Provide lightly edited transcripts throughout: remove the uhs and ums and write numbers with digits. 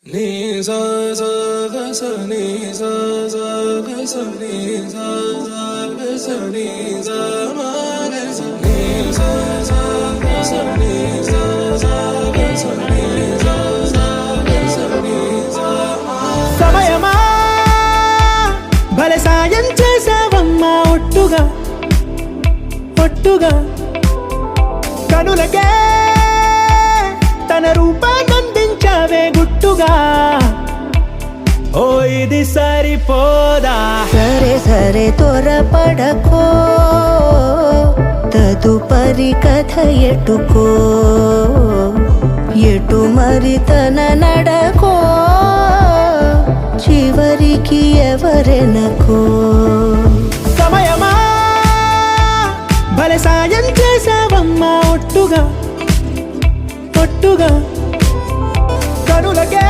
Ni sa sa ga sa ni sa sa ga sa ni sa sa ga sa ni sa ma ga sa ni sa sa ga sa ni sa sa ga sa ni sa sa ga sa ni sa ma సమయమా భలే సాయం చేసావమ్మా ఒట్టుగా ఒట్టుగా కనులకే తన రూపాన్నందించావే గుట్టుగా ఓ ఇది సరిపోదా సరే సరే త్వరపడకో తదుపరి కథ ఎటుకో ఎటు మరి తన నడకో చివరికి ఎవరెనకో సమయమా భలే సాయం చేసావమ్మా ఒట్టుగా ఒట్టుగా కనులకే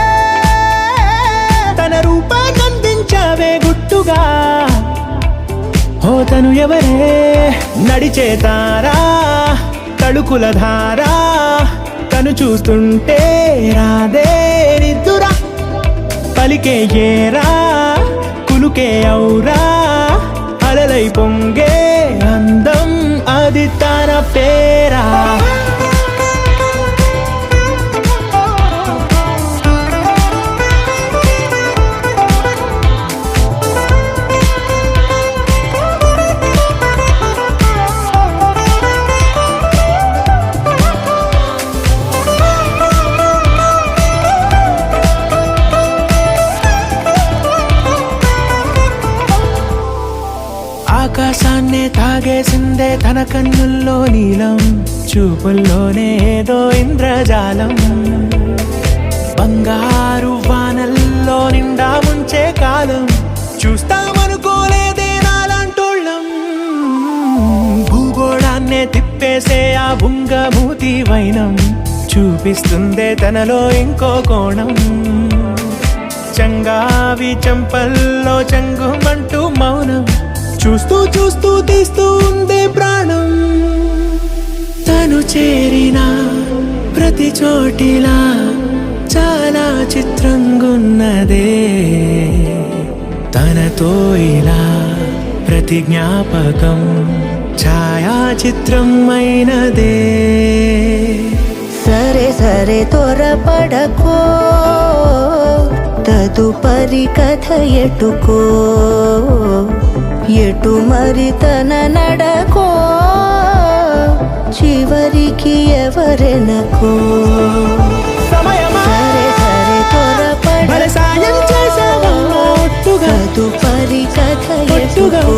తన రూపాన్నందించావే గుట్టుగా ఓ తను ఎవరే నడిచే తారా తళుకుల ధారా తను చూస్తుంటే రాదే నిద్దురా పలికే ఏరా కులుకే ఔరా అలలై పొంగే అందం అది తన పేరా ఆకాశాన్నే తాగేసిందే తన కన్నుల్లో నీలం చూపుల్లోనే ఏదో ఇంద్రజాలం బంగారు వానల్లో నిండా ముంచే కాలం చూస్తామనుకోలేదే నాలాంటోళ్ళం భూగోళాన్నే తిప్పేసే ఆ బుంగమూతి వైనం చూపిస్తుందే తనలో ఇంకో కోణం చంగావి చంపల్లో చంగుమంటూ మౌనం చూస్తూ చూస్తూ తీస్తూ ఉందే ప్రాణం తను చేరిన ప్రతి చోటిలా చాలా చిత్రంగున్నదే తనతో ఇలా ప్రతి జ్ఞాపకం ఛాయాచిత్రం అయినదే సరే సరే త్వరపడకో తదుపరి కథ ఎటుకో ఎటు మరి తన నడకో చివరికి ఎవరెనకో సమయమా సరే సరే భలే సాయం చేసావమ్మా ఒట్టుగా తదుపరి కథ ఒట్టుగా ఎటుకో